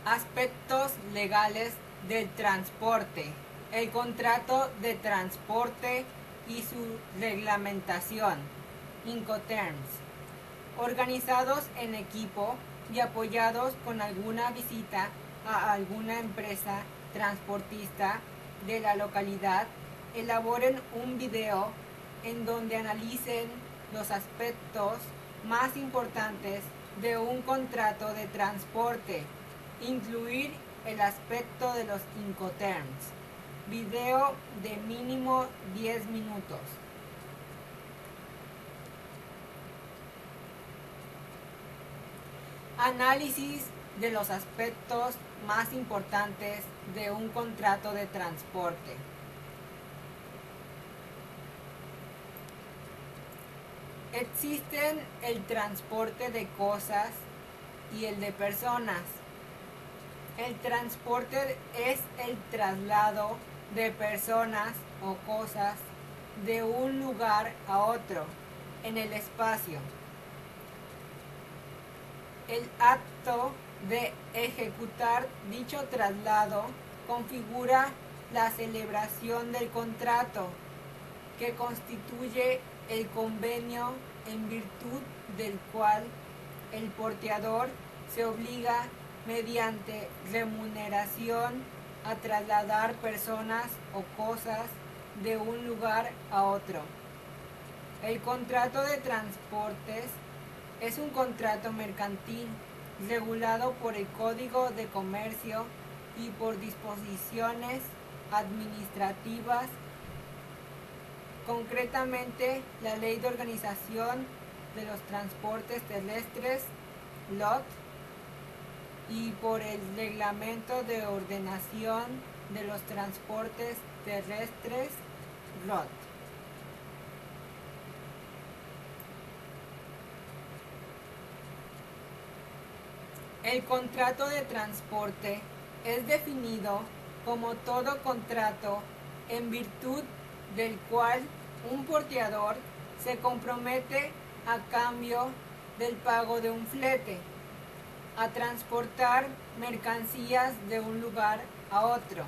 Aspectos legales del transporte. El contrato de transporte y su reglamentación. Incoterms. Organizados en equipo y apoyados con alguna visita a alguna empresa transportista de la localidad, elaboren un video en donde analicen los aspectos más importantes de un contrato de transporte, incluir el aspecto de los Incoterms. Video de mínimo 10 minutos. Análisis de los aspectos más importantes de un contrato de transporte. Existen el transporte de cosas y el de personas. El transporte es el traslado de personas o cosas de un lugar a otro en el espacio. El acto de ejecutar dicho traslado configura la celebración del contrato, que constituye el convenio en virtud del cual el porteador se obliga mediante remuneración a trasladar personas o cosas de un lugar a otro. El contrato de transportes es un contrato mercantil regulado por el Código de Comercio y por disposiciones administrativas, concretamente la Ley de Organización de los Transportes Terrestres, LOT, y por el Reglamento de Ordenación de los Transportes Terrestres, ROT. El contrato de transporte es definido como todo contrato en virtud del cual un porteador se compromete a cambio del pago de un flete a transportar mercancías de un lugar a otro.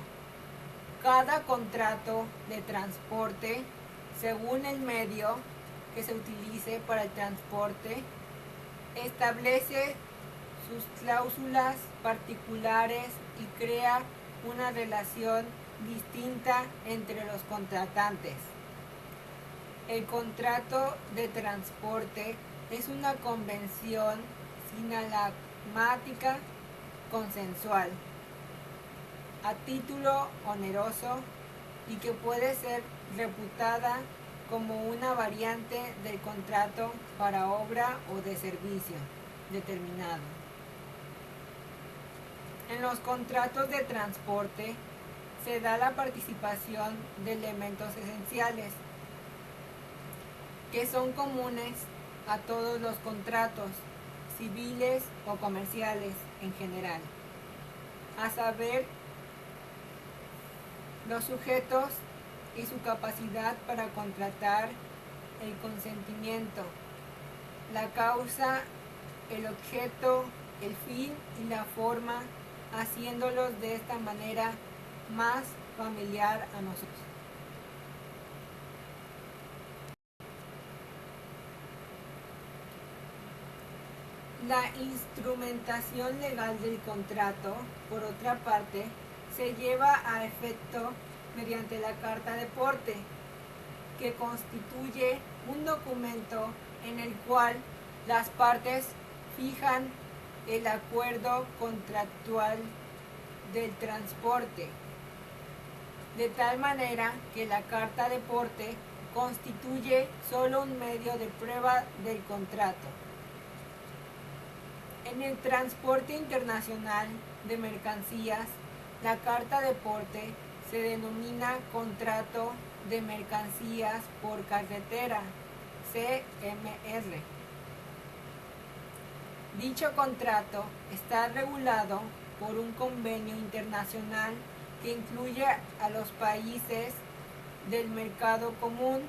Cada contrato de transporte, según el medio que se utilice para el transporte, establece sus cláusulas particulares y crea una relación distinta entre los contratantes. El contrato de transporte es una convención sinalagmática consensual, a título oneroso, y que puede ser reputada como una variante del contrato para obra o de servicio determinado. En los contratos de transporte se da la participación de elementos esenciales que son comunes a todos los contratos civiles o comerciales en general, a saber, los sujetos y su capacidad para contratar, el consentimiento, la causa, el objeto, el fin y la forma, haciéndolos de esta manera más familiar a nosotros. La instrumentación legal del contrato, por otra parte, se lleva a efecto mediante la carta de porte, que constituye un documento en el cual las partes fijan el acuerdo contractual del transporte, de tal manera que la carta de porte constituye solo un medio de prueba del contrato. En el transporte internacional de mercancías, la carta de porte se denomina contrato de mercancías por carretera, CMR. Dicho contrato está regulado por un convenio internacional que incluye a los países del mercado común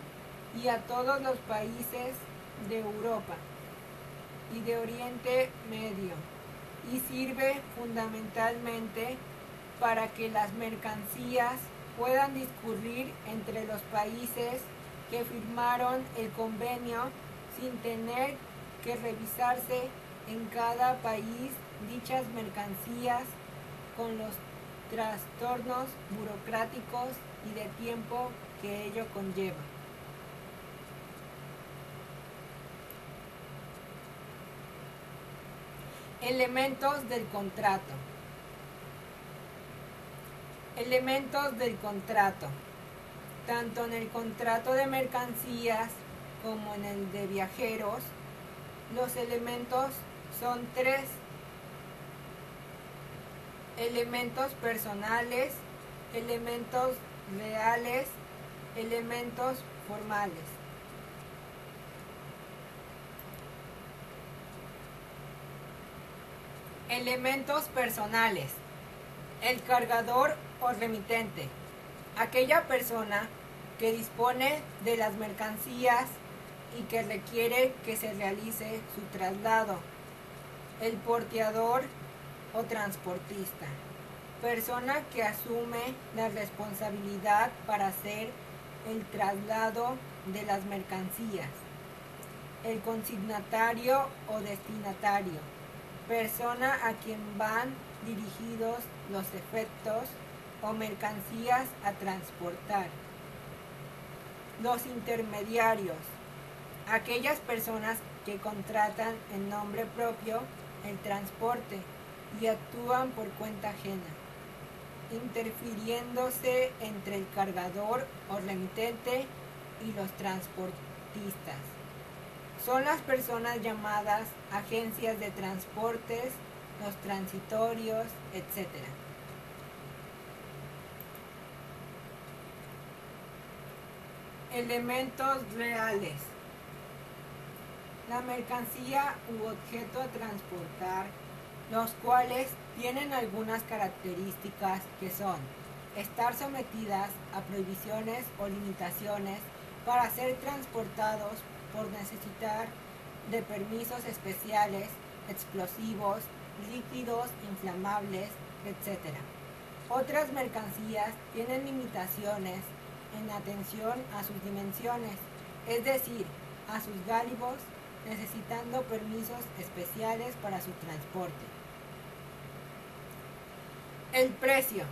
y a todos los países de Europa y de Oriente Medio, y sirve fundamentalmente para que las mercancías puedan discurrir entre los países que firmaron el convenio sin tener que revisarse en cada país dichas mercancías con los trastornos burocráticos y de tiempo que ello conlleva. Elementos del contrato. Elementos del contrato. Tanto en el contrato de mercancías como en el de viajeros, los elementos son tres: elementos personales, elementos reales, elementos formales. Elementos personales. El cargador o remitente. Aquella persona que dispone de las mercancías y que requiere que se realice su traslado. El porteador o transportista. Persona que asume la responsabilidad para hacer el traslado de las mercancías. El consignatario o destinatario. Persona a quien van dirigidos los efectos o mercancías a transportar. Los intermediarios. Aquellas personas que contratan en nombre propio el transporte y actúan por cuenta ajena, interfiriéndose entre el cargador o remitente y los transportistas. Son las personas llamadas agencias de transportes, los transitorios, etc. Elementos reales. La mercancía u objeto a transportar, los cuales tienen algunas características que son: estar sometidas a prohibiciones o limitaciones para ser transportados por necesitar de permisos especiales, explosivos, líquidos inflamables, etc. Otras mercancías tienen limitaciones en atención a sus dimensiones, es decir, a sus gálibos, necesitando permisos especiales para su transporte. El precio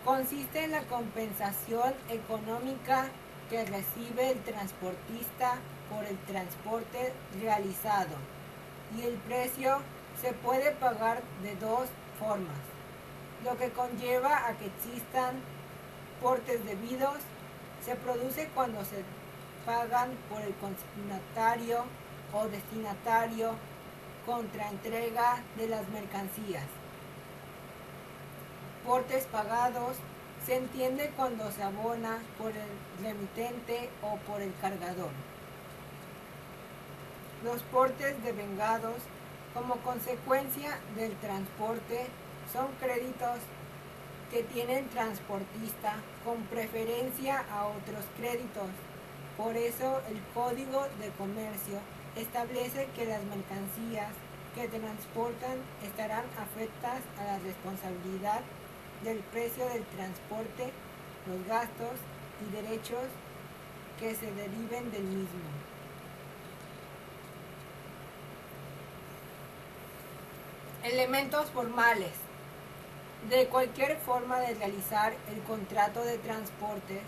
consiste en la compensación económica que recibe el transportista por el transporte realizado, y el precio se puede pagar de dos formas, lo que conlleva a que existan portes debidos. Se produce cuando se pagan por el consignatario o destinatario contra entrega de las mercancías. Portes pagados se entiende cuando se abona por el remitente o por el cargador. Los portes devengados como consecuencia del transporte son créditos que tiene el transportista con preferencia a otros créditos. Por eso el Código de Comercio establece que las mercancías que transportan estarán afectas a la responsabilidad del precio del transporte, los gastos y derechos que se deriven del mismo. Elementos formales. De cualquier forma de realizar el contrato de transportes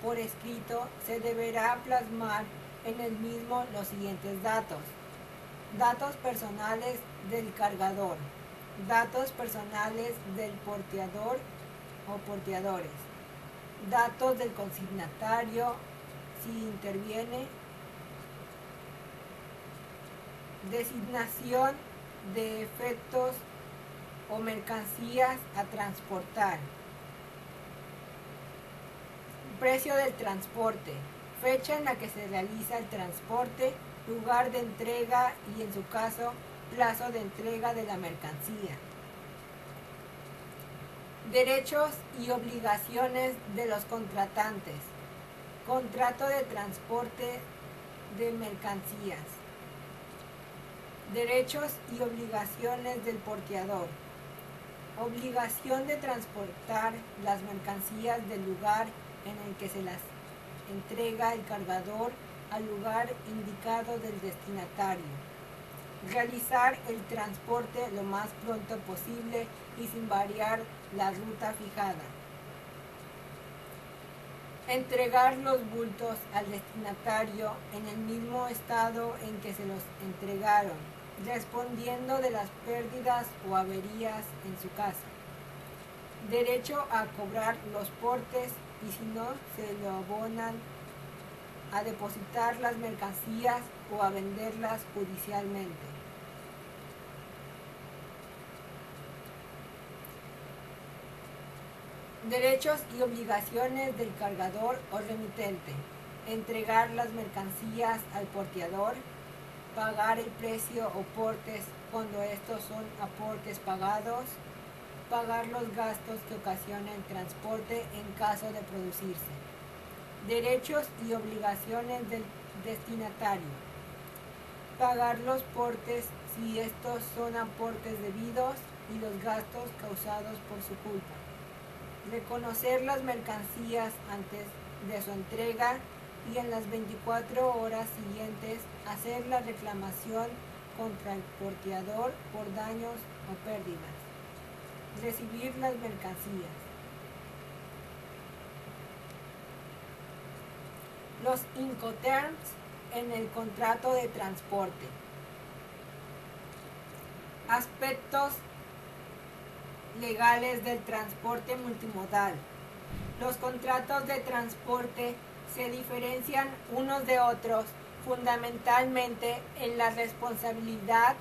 por escrito, se deberá plasmar en el mismo los siguientes datos: datos personales del cargador, datos personales del porteador o porteadores, datos del consignatario si interviene, designación de efectos o mercancías a transportar, precio del transporte, fecha en la que se realiza el transporte, lugar de entrega y, en su caso, plazo de entrega de la mercancía. Derechos y obligaciones de los contratantes. Contrato de transporte de mercancías. Derechos y obligaciones del porteador. Obligación de transportar las mercancías del lugar en el que se las entrega el cargador al lugar indicado del destinatario. Realizar el transporte lo más pronto posible y sin variar la ruta fijada. Entregar los bultos al destinatario en el mismo estado en que se los entregaron, respondiendo de las pérdidas o averías en su casa. Derecho a cobrar los portes y si no se lo abonan, a depositar las mercancías o a venderlas judicialmente. Derechos y obligaciones del cargador o remitente. Entregar las mercancías al porteador, pagar el precio o portes cuando estos son aportes pagados, pagar los gastos que ocasiona el transporte en caso de producirse. Derechos y obligaciones del destinatario. Pagar los portes si estos son aportes debidos y los gastos causados por su culpa. Reconocer las mercancías antes de su entrega y en las 24 horas siguientes hacer la reclamación contra el porteador por daños o pérdidas. Recibir las mercancías. Los Incoterms en el contrato de transporte. Aspectos legales del transporte multimodal. Los contratos de transporte se diferencian unos de otros fundamentalmente en la responsabilidad,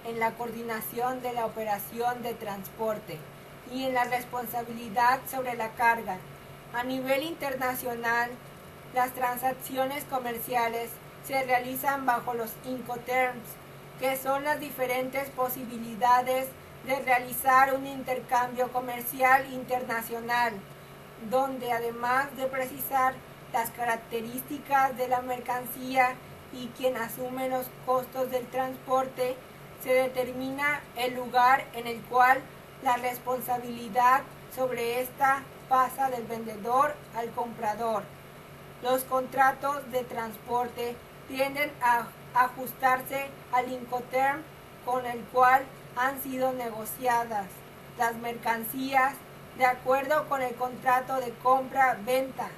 en la coordinación de la operación de transporte y en la responsabilidad sobre la carga. A nivel internacional, las transacciones comerciales se realizan bajo los Incoterms, que son las diferentes posibilidades de realizar un intercambio comercial internacional, donde además de precisar las características de la mercancía y quien asume los costos del transporte, se determina el lugar en el cual la responsabilidad sobre esta pasa del vendedor al comprador. Los contratos de transporte tienden a ajustarse al Incoterm con el cual han sido negociadas las mercancías de acuerdo con el contrato de compra-venta.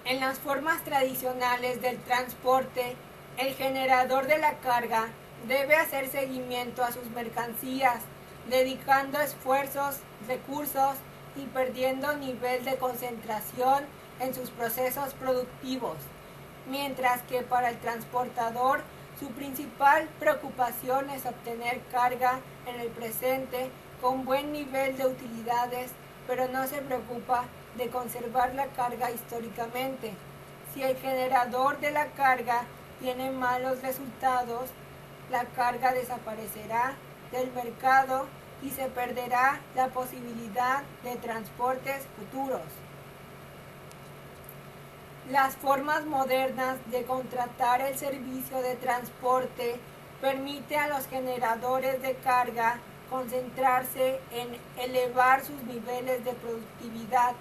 En las formas tradicionales del transporte, el generador de la carga debe hacer seguimiento a sus mercancías, dedicando esfuerzos, recursos y perdiendo nivel de concentración en sus procesos productivos, mientras que para el transportador su principal preocupación es obtener carga en el presente con buen nivel de utilidades, pero no se preocupa de conservar la carga históricamente. Si el generador de la carga tiene malos resultados, la carga desaparecerá del mercado y se perderá la posibilidad de transportes futuros. Las formas modernas de contratar el servicio de transporte permite a los generadores de carga concentrarse en elevar sus niveles de productividad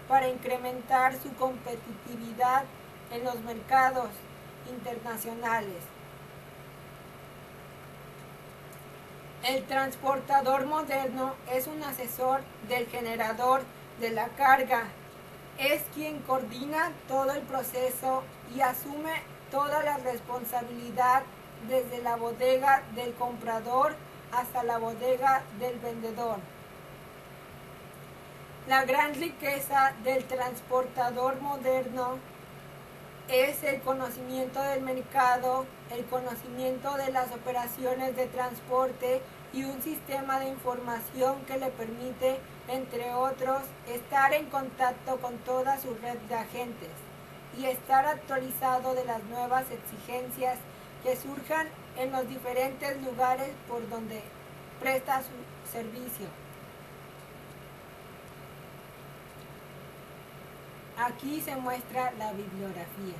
para incrementar su competitividad en los mercados internacionales. El transportador moderno es un asesor del generador de la carga. Es quien coordina todo el proceso y asume toda la responsabilidad desde la bodega del comprador hasta la bodega del vendedor. La gran riqueza del transportador moderno es el conocimiento del mercado, el conocimiento de las operaciones de transporte y un sistema de información que le permite, entre otros, estar en contacto con toda su red de agentes y estar actualizado de las nuevas exigencias que surjan en los diferentes lugares por donde presta su servicio. Aquí se muestra la bibliografía.